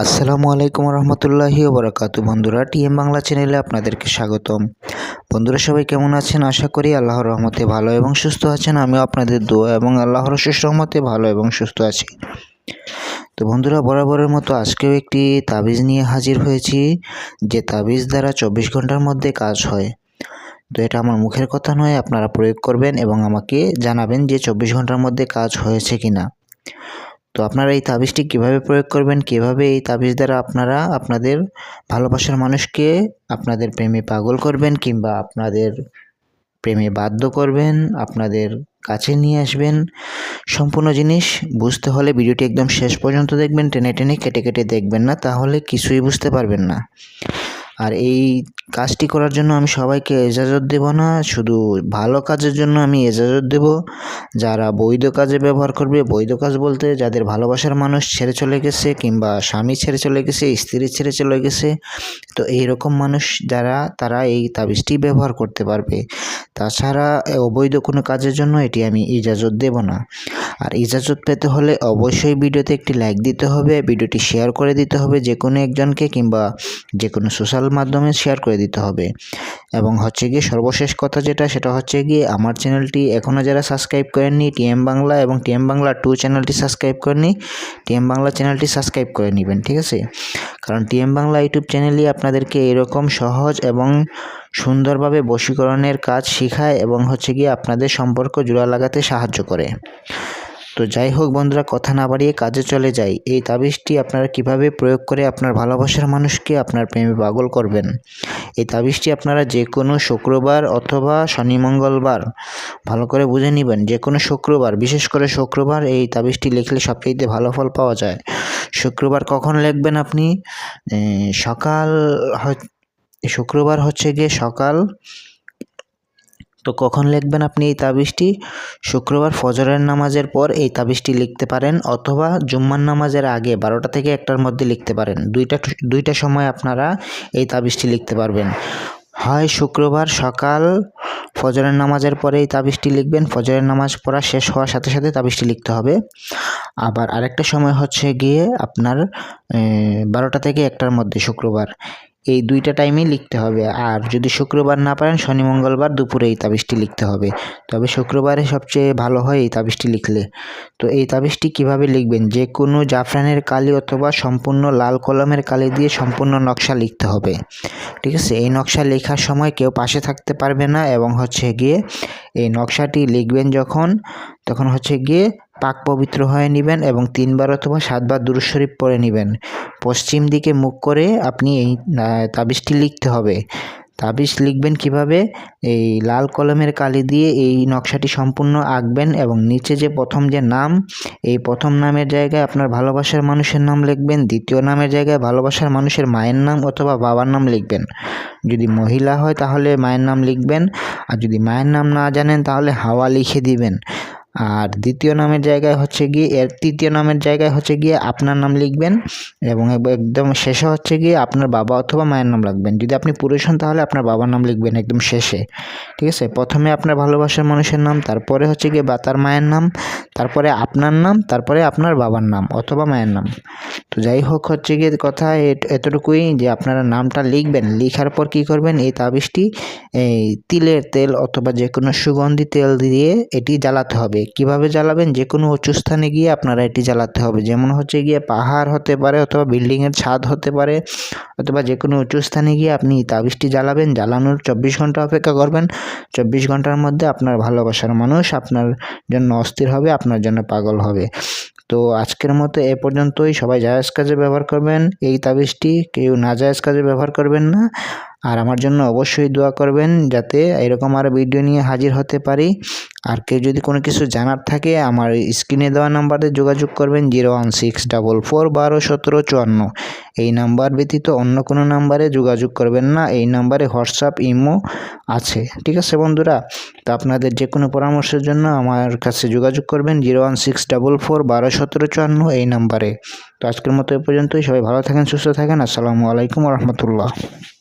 আসসালামু আলাইকুম রহমতুল্লাহি ওবরাকাতু। বন্ধুরা, টিএম বাংলা চ্যানেলে আপনাদেরকে স্বাগতম। বন্ধুরা, সবাই কেমন আছেন? আশা করি আল্লাহর রহমতে ভালো এবং সুস্থ আছেন। আমিও আপনাদের দোয়া এবং আল্লাহর অশেষ রহমতে ভালো এবং সুস্থ আছি। তো বন্ধুরা, বরাবরের মতো আজকেও একটি তাবিজ নিয়ে হাজির হয়েছি, যে তাবিজ দ্বারা 24 ঘন্টার মধ্যে কাজ হয়। তো এটা আমার মুখের কথা নয়, আপনারা প্রয়োগ করবেন এবং আমাকে জানাবেন যে 24 ঘন্টার মধ্যে কাজ হয়েছে কিনা। তো আপনারা এই তাবিজটি কিভাবে প্রয়োগ করবেন, কিভাবে এই তাবিজ দ্বারা আপনারা আপনাদের ভালোবাসার মানুষকে আপনাদের প্রেমে পাগল করবেন কিংবা আপনাদের প্রেমে বাধ্য করবেন, আপনাদের কাছে নিয়ে আসবেন, সম্পূর্ণ জিনিস বুঝতে হলে ভিডিওটি একদম শেষ পর্যন্ত দেখবেন। টেনে টেনে কেটে কেটে দেখবেন না, তাহলে কিছুই বুঝতে পারবেন না। আর এই কাজটি করার জন্য আমি সবাইকে এজাজত দেব না, শুধু ভালো কাজের জন্য আমি এজাজত দেব। যারা বৈধ কাজে ব্যবহার করবে, বৈধ কাজ বলতে যাদের ভালোবাসার মানুষ ছেড়ে চলে গেছে কিংবা স্বামী ছেড়ে চলে গেছে, স্ত্রী ছেড়ে চলে গেছে, তো এইরকম মানুষ যারা, তারা এই তাবিজটি ব্যবহার করতে পারবে। তাছাড়া অবৈধ কোনো কাজের জন্য এটি আমি ইজাজত দেব না। আর ইজাজত পেতে হলে অবশ্যই ভিডিওতে একটি লাইক দিতে হবে, ভিডিওটি শেয়ার করে দিতে হবে যে কোনো একজনকে কিংবা যে কোনো সোশ্যাল মাধ্যমে শেয়ার করে দিতে হবে। এবং হচ্ছে গিয়ে সর্বশেষ কথা সেটা হচ্ছে গিয়ে আমার চ্যানেলটি এখনও যারা সাবস্ক্রাইব করেননি, টিএম বাংলা এবং টিএম বাংলা 2 চ্যানেলটি সাবস্ক্রাইব করেননি, টিএম বাংলা চ্যানেলটি সাবস্ক্রাইব করে নেবেন, ঠিক আছে? কারণ টিএম বাংলা ইউটিউব চ্যানেলই আপনাদেরকে এরকম সহজ এবং সুন্দরভাবে বশীকরণের কাজ শেখায় এবং হচ্ছে গিয়ে আপনাদের সম্পর্ক জোড়া লাগাতে সাহায্য করে। তো যাই হোক বন্ধুরা, কথা না বাড়িয়ে কাজে চলে যাই। এই তাবিজটি আপনারা কিভাবে প্রয়োগ করে আপনার ভালোবাসার মানুষকে আপনার প্রেমে পাগল করবেন। এই তাবিজটি আপনারা যে কোনো শুক্রবার অথবা শনি মঙ্গলবার, ভালো করে বুঝে নেবেন, যে কোনো শুক্রবার, বিশেষ করে শুক্রবার এই তাবিজটি লিখলে সবচেয়ে ভালো ফল পাওয়া যায়। শুক্রবার কখন লিখবেন আপনি? শুক্রবার হচ্ছে গিয়ে সকাল। তো কখন লিখবেন আপনি এই তাবিজটি? শুক্রবার ফজরের নামাজের পর এই তাবিজটি লিখতে পারেন, অথবা জুম্মার নামাজের আগে 12টা থেকে 1টার মধ্যে লিখতে পারেন। দুইটা সময় আপনারা এই তাবিজটি লিখতে পারবেন। হয় শুক্রবার সকাল ফজরের নামাজের পরে এই তাবিজটি লিখবেন, ফজরের নামাজ পড়া শেষ হওয়ার সাথে সাথে তাবিজটি লিখতে হবে। আবার আরেকটা সময় হচ্ছে গিয়ে আপনার 12টা থেকে 1টার মধ্যে শুক্রবার, এই দুইটা টাইমেই লিখতে হবে। আর যদি শুক্রবার না পারেন, শনি মঙ্গলবার দুপুরে এই তাবিজটি লিখতে হবে। তবে শুক্রবারে সবচেয়ে ভালো হয় এই তাবিজটি লিখলে। তো এই তাবিজটি কিভাবে লিখবেন? যে কোনো জাফরানের কালি অথবা সম্পূর্ণ লাল কলমের কালি দিয়ে সম্পূর্ণ নকশা লিখতে হবে, ঠিক আছে? এই নকশা লেখার সময় কেউ পাশে থাকতে পারবে না, এবং হচ্ছে গিয়ে এই নকশাটি লিখবেন তখন হচ্ছে গিয়ে পাক পবিত্র হয়ে নেবেন এবং 3বার অথবা 7বার দুরূদ শরীফ পড়ে নেবেন। পশ্চিম দিকে মুখ করে আপনি এই তাবিজটি লিখতে হবে। তাবিজ লিখবেন কিভাবে? এই লাল কলমের কালি দিয়ে এই নকশাটি সম্পূর্ণ আঁকবেন এবং নিচে যে প্রথম যে নাম, এই প্রথম নামের জায়গায় আপনার ভালোবাসার মানুষের নাম লিখবেন, দ্বিতীয় নামের জায়গায় ভালোবাসার মানুষের মায়ের নাম অথবা বাবার নাম লিখবেন। যদি মহিলা হয় তাহলে মায়ের নাম লিখবেন, আর যদি মায়ের নাম না জানেন তাহলে হাওয়া লিখে দিবেন। আর তৃতীয় নামের জায়গায় হচ্ছে গিয়ে আপনার নাম লিখবেন, এবং একদম শেষে হচ্ছে গিয়ে আপনার বাবা অথবা মায়ের নাম লিখবেন। যদি আপনি পুরুষ হন তাহলে আপনার বাবার নাম লিখবেন একদম শেষে, ঠিক আছে? প্রথমে আপনার ভালোবাসার মানুষের নাম, তারপরে হচ্ছে গিয়ে তার মায়ের নাম, তারপরে আপনার নাম, তারপরে আপনার বাবার নাম অথবা মায়ের নাম। তো যাই হোক, হচ্ছে গিয়ে কথা এতটুকুই, যে আপনারা নামটা লিখবেন। লিখার পর কি করবেন? এই তাবিজটি এই তিলের তেল অথবা যে কোনো সুগন্ধি তেল দিয়ে এটি জ্বালাতে হবে। কিভাবে জ্বালাবেন? যে কোনো উঁচু স্থানে গিয়ে আপনারা এটি জ্বালাতে হবে। যেমন হচ্ছে গিয়ে পাহাড় হতে পারে, অথবা বিল্ডিংয়ের ছাদ হতে পারে, অথবা যে কোনো উঁচু স্থানে গিয়ে আপনি তাবিজটি জ্বালাবেন। জ্বালানোর 24 ঘন্টা অপেক্ষা করবেন। 24 ঘন্টার মধ্যে আপনার ভালোবাসার মানুষ আপনার জন্য অস্থির হবে, আপনার জন্য পাগল হবে। তো আজকের মতো এ পর্যন্তই। সবাই জায়েজ কাজে ব্যবহার করবেন এই তাবিজটি, কেউ নাজায়েজ কাজে ব্যবহার করবেন না। আর আমার জন্য অবশ্যই দোয়া করবেন যাতে এরকম আরও ভিডিও নিয়ে হাজির হতে পারি। আর কেউ যদি কোনো কিছু জানার থাকে, আমার স্ক্রিনে দেওয়া নাম্বারে যোগাযোগ করবেন, 01644121754। এই নাম্বার ব্যতীত অন্য কোনো নাম্বারে যোগাযোগ করবেন না। এই নাম্বারে হোয়াটসঅ্যাপ, ইমো আছে, ঠিক আছে বন্ধুরা? তো আপনাদের যে কোনো পরামর্শের জন্য আমার কাছে যোগাযোগ করবেন, 01644121754 এই নাম্বারে। তো আজকের মতো এ পর্যন্তই। সবাই ভালো থাকেন, সুস্থ থাকেন। আসসালামু আলাইকুম রহমতুল্লাহ।